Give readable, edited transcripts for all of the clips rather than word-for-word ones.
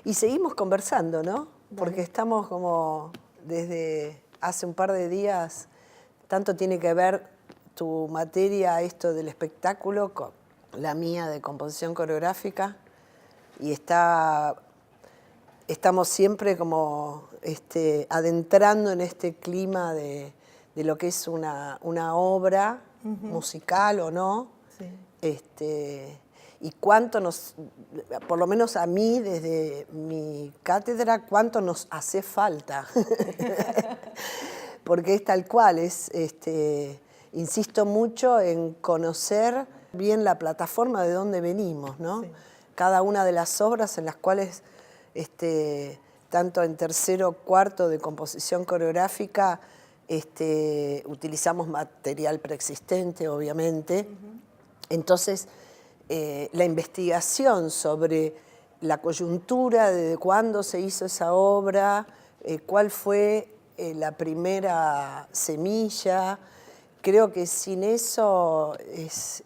Y seguimos conversando, ¿no? Dale. Porque estamos como desde hace un par de días, tanto tiene que ver tu materia, esto del espectáculo, con la mía de composición coreográfica, y estamos siempre como adentrando en este clima de lo que es una obra musical o no. Sí. Y cuánto nos, por lo menos a mí, desde mi cátedra, cuánto nos hace falta. Porque es tal cual, insisto mucho en conocer bien la plataforma de dónde venimos, ¿no? Sí. Cada una de las obras en las cuales, tanto en tercero o cuarto de composición coreográfica, utilizamos material preexistente, obviamente. Entonces, la investigación sobre la coyuntura de cuándo se hizo esa obra, cuál fue la primera semilla, creo que sin eso es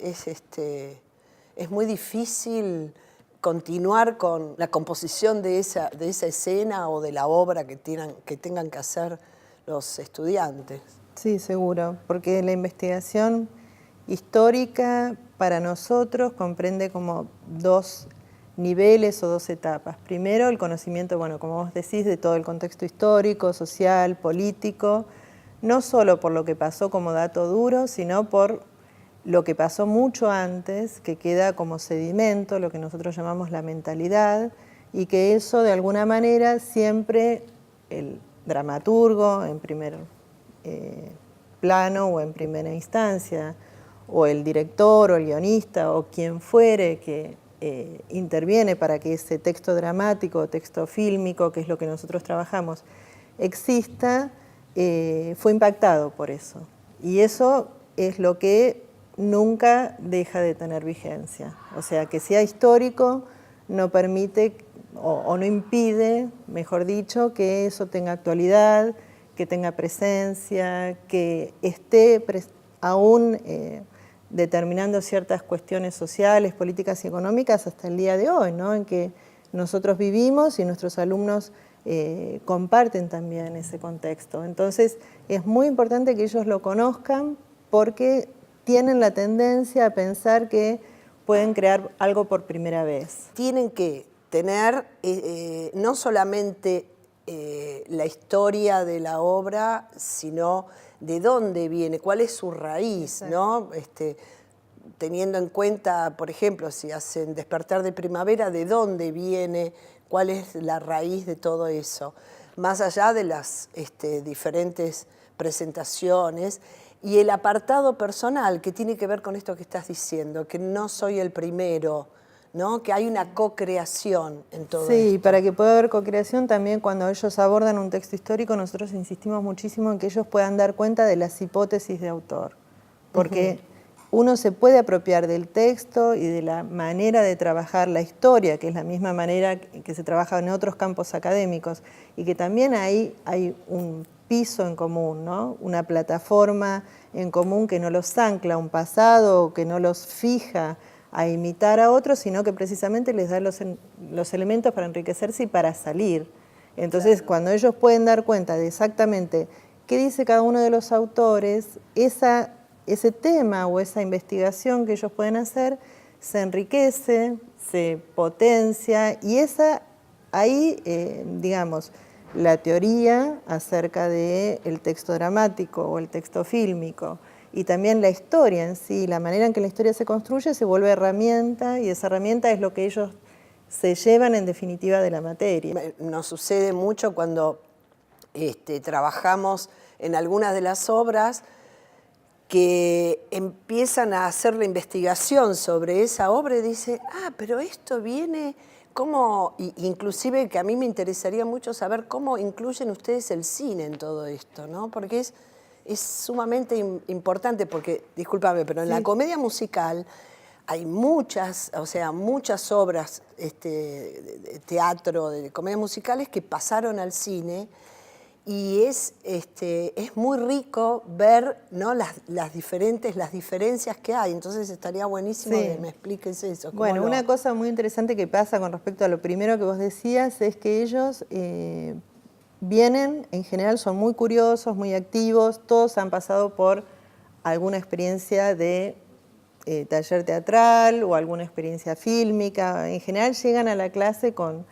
muy difícil continuar con la composición de esa escena o de la obra que tengan que hacer los estudiantes. Sí, seguro, porque la investigación histórica para nosotros comprende como dos niveles o dos etapas. Primero, el conocimiento, bueno, como vos decís, de todo el contexto histórico, social, político, no solo por lo que pasó como dato duro, sino por lo que pasó mucho antes, que queda como sedimento, lo que nosotros llamamos la mentalidad, y que eso de alguna manera siempre el dramaturgo en primer plano o en primera instancia, o el director o el guionista o quien fuere que interviene para que ese texto dramático o texto fílmico, que es lo que nosotros trabajamos, exista, fue impactado por eso. Y eso es lo que nunca deja de tener vigencia. O sea, que sea histórico no permite o no impide, mejor dicho, que eso tenga actualidad, que tenga presencia, que esté aún determinando ciertas cuestiones sociales, políticas y económicas hasta el día de hoy, ¿no? En que nosotros vivimos y nuestros alumnos comparten también ese contexto. Entonces, es muy importante que ellos lo conozcan porque tienen la tendencia a pensar que pueden crear algo por primera vez. Tienen que tener no solamente la historia de la obra, sino de dónde viene, cuál es su raíz, ¿no? Teniendo en cuenta, por ejemplo, si hacen Despertar de Primavera, de dónde viene, cuál es la raíz de todo eso, más allá de las diferentes presentaciones. Y el apartado personal, que tiene que ver con esto que estás diciendo, que no soy el primero, ¿no? Que hay una co-creación en todo esto. Sí, para que pueda haber co-creación también cuando ellos abordan un texto histórico, nosotros insistimos muchísimo en que ellos puedan dar cuenta de las hipótesis de autor, porque uno se puede apropiar del texto y de la manera de trabajar la historia, que es la misma manera que se trabaja en otros campos académicos, y que también ahí hay un piso en común, ¿no? Una plataforma en común que no los ancla a un pasado, que no los fija a imitar a otros, sino que precisamente les da los elementos para enriquecerse y para salir. Entonces, claro, cuando ellos pueden dar cuenta de exactamente qué dice cada uno de los autores, ese tema o esa investigación que ellos pueden hacer se enriquece, se potencia, y ahí, digamos, la teoría acerca del texto dramático o el texto fílmico, y también la historia en sí, la manera en que la historia se construye, se vuelve herramienta, y esa herramienta es lo que ellos se llevan en definitiva de la materia. Nos sucede mucho cuando trabajamos en algunas de las obras que empiezan a hacer la investigación sobre esa obra y dicen, pero esto viene, ¿cómo? Inclusive que a mí me interesaría mucho saber cómo incluyen ustedes el cine en todo esto, ¿no? Porque es sumamente importante, porque, discúlpame, pero en la comedia musical hay muchas obras de teatro, de comedias musicales que pasaron al cine, y es muy rico ver, ¿no?, las diferencias que hay. Entonces estaría buenísimo que me expliques eso. Bueno, una cosa muy interesante que pasa con respecto a lo primero que vos decías es que ellos vienen, en general son muy curiosos, muy activos, todos han pasado por alguna experiencia de taller teatral o alguna experiencia fílmica. En general llegan a la clase con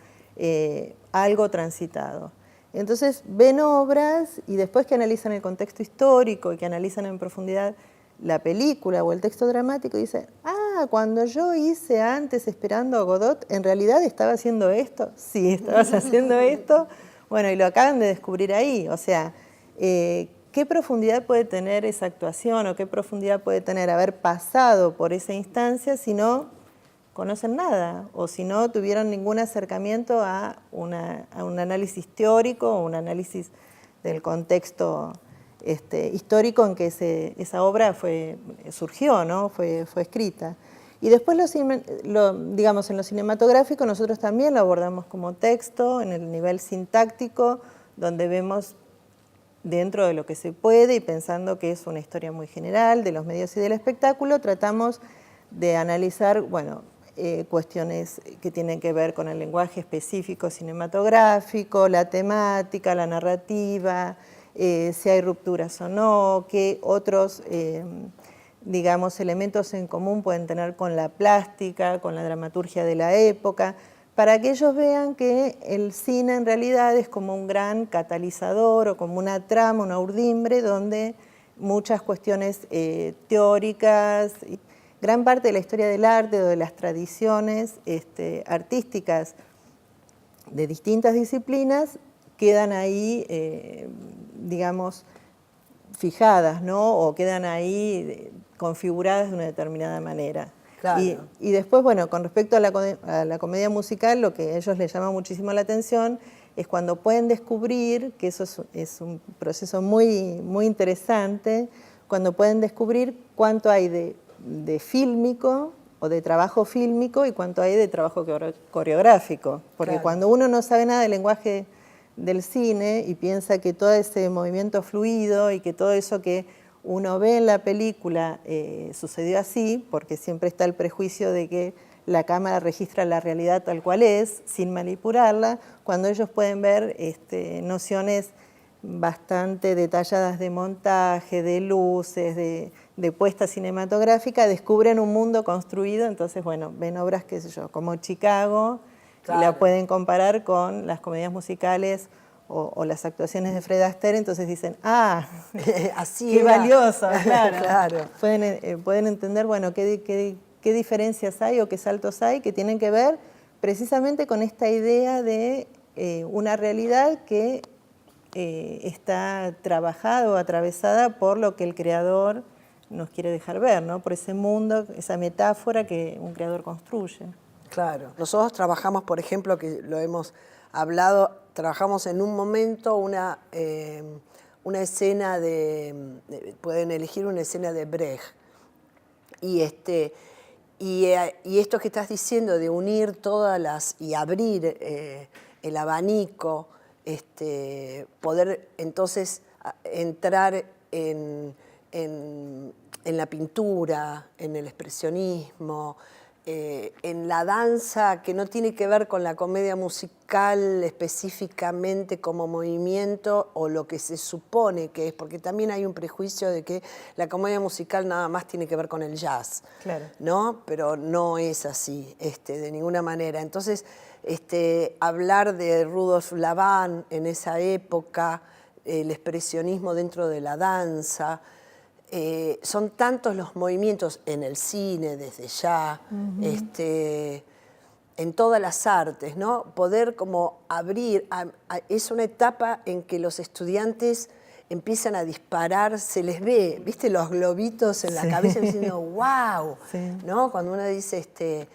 algo transitado. Entonces ven obras y después que analizan el contexto histórico y que analizan en profundidad la película o el texto dramático, dicen, cuando yo hice antes Esperando a Godot, ¿en realidad estaba haciendo esto? Sí, estabas haciendo esto. Bueno, y lo acaban de descubrir ahí. O sea, ¿qué profundidad puede tener esa actuación o qué profundidad puede tener haber pasado por esa instancia si no conocen nada o si no tuvieron ningún acercamiento a un análisis teórico o un análisis del contexto histórico en que esa obra surgió, ¿no? fue escrita? Y después, digamos, en lo cinematográfico nosotros también lo abordamos como texto, en el nivel sintáctico, donde vemos dentro de lo que se puede y pensando que es una historia muy general de los medios y del espectáculo, tratamos de analizar, bueno, cuestiones que tienen que ver con el lenguaje específico cinematográfico, la temática, la narrativa, si hay rupturas o no, qué otros, digamos, elementos en común pueden tener con la plástica, con la dramaturgia de la época, para que ellos vean que el cine en realidad es como un gran catalizador o como una trama, una urdimbre, donde muchas cuestiones teóricas, gran parte de la historia del arte o de las tradiciones artísticas de distintas disciplinas quedan ahí, digamos, fijadas, ¿no? O quedan ahí configuradas de una determinada manera. Claro. Y después, bueno, con respecto a la comedia musical, lo que a ellos les llama muchísimo la atención es cuando pueden descubrir, que eso es un proceso muy, muy interesante, cuando pueden descubrir cuánto hay de fílmico o de trabajo fílmico y cuánto hay de trabajo coreográfico. Porque claro, cuando uno no sabe nada del lenguaje del cine y piensa que todo ese movimiento fluido y que todo eso que uno ve en la película sucedió así, porque siempre está el prejuicio de que la cámara registra la realidad tal cual es, sin manipularla, cuando ellos pueden ver nociones bastante detalladas de montaje, de luces, de puesta cinematográfica, descubren un mundo construido. Entonces, bueno, ven obras, qué sé yo, como Chicago, claro, y la pueden comparar con las comedias musicales o las actuaciones de Fred Astaire, entonces dicen, así qué era. valioso, claro. Claro. Pueden entender, bueno, qué diferencias hay o qué saltos hay que tienen que ver precisamente con esta idea de una realidad que está trabajada o atravesada por lo que el creador nos quiere dejar ver, ¿no? Por ese mundo, esa metáfora que un creador construye. Claro. Nosotros trabajamos, por ejemplo, que lo hemos hablado, trabajamos en un momento una escena pueden elegir una escena de Brecht. Y esto que estás diciendo de unir todas y abrir el abanico, poder entonces entrar en la pintura, en el expresionismo, en la danza, que no tiene que ver con la comedia musical específicamente como movimiento o lo que se supone que es, porque también hay un prejuicio de que la comedia musical nada más tiene que ver con el jazz, claro, ¿no? Pero no es así, de ninguna manera. Entonces, hablar de Rudolf Laban en esa época, el expresionismo dentro de la danza, son tantos los movimientos en el cine desde ya, en todas las artes, ¿no? Poder como abrir, es una etapa en que los estudiantes empiezan a disparar, se les ve, ¿viste? Los globitos en la cabeza diciendo, wow, sí, ¿no? Cuando uno dice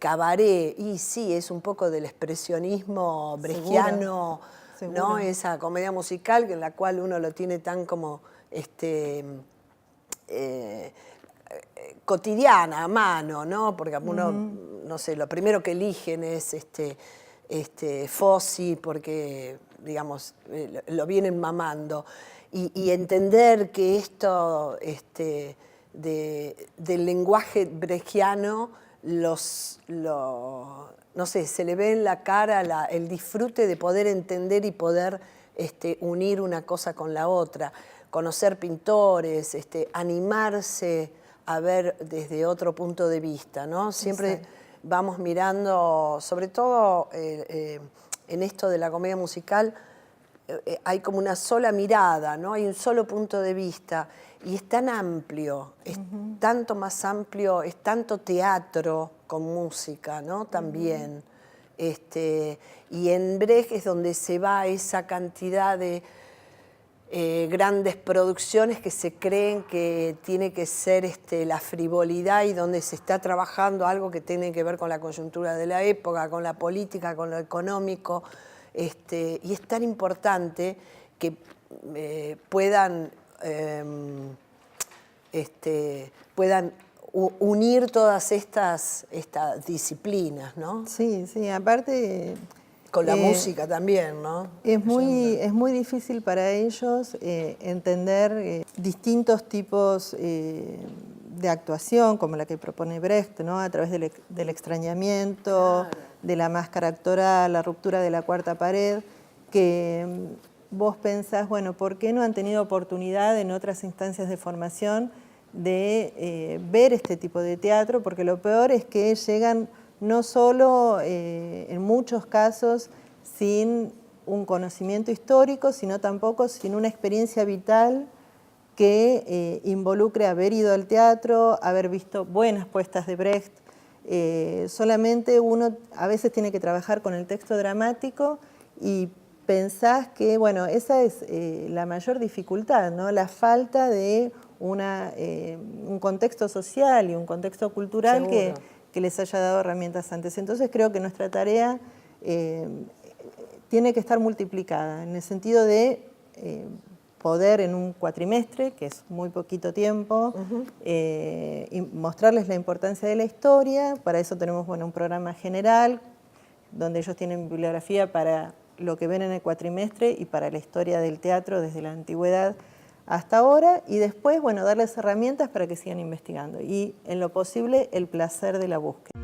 cabaret, y sí, es un poco del expresionismo brechiano, seguro. ¿no? Esa comedia musical en la cual uno lo tiene tan como cotidiana, a mano, ¿no? Porque uno, no sé, lo primero que eligen es Fossi, porque, digamos, lo vienen mamando. Y entender que esto del lenguaje brechiano, no sé, se le ve en la cara el disfrute de poder entender y poder unir una cosa con la otra, conocer pintores, animarse a ver desde otro punto de vista, ¿no? Siempre Exacto. vamos mirando, sobre todo en esto de la comedia musical, hay como una sola mirada, ¿no? Hay un solo punto de vista y es tan amplio, es tanto más amplio, es tanto teatro con música, ¿no? También. Y en Brecht es donde se va esa cantidad de grandes producciones que se creen que tiene que ser la frivolidad y donde se está trabajando algo que tiene que ver con la coyuntura de la época, con la política, con lo económico. Y es tan importante que puedan unir todas estas disciplinas, ¿no? Sí, sí, aparte... Con la música también, ¿no? Es muy difícil para ellos entender distintos tipos de actuación, como la que propone Brecht, ¿no? A través del extrañamiento, claro, de la máscara actoral, la ruptura de la cuarta pared, que vos pensás, bueno, ¿por qué no han tenido oportunidad en otras instancias de formación de ver este tipo de teatro? Porque lo peor es que llegan no solo en muchos casos sin un conocimiento histórico, sino tampoco sin una experiencia vital que involucre haber ido al teatro, haber visto buenas puestas de Brecht. Solamente uno a veces tiene que trabajar con el texto dramático y pensás que, bueno, esa es la mayor dificultad, ¿no? La falta de un contexto social y un contexto cultural que les haya dado herramientas antes. Entonces creo que nuestra tarea tiene que estar multiplicada, en el sentido de poder en un cuatrimestre, que es muy poquito tiempo, y mostrarles la importancia de la historia. Para eso tenemos, bueno, un programa general, donde ellos tienen bibliografía para lo que ven en el cuatrimestre y para la historia del teatro desde la antigüedad hasta ahora, y después, bueno, darles herramientas para que sigan investigando y, en lo posible, el placer de la búsqueda.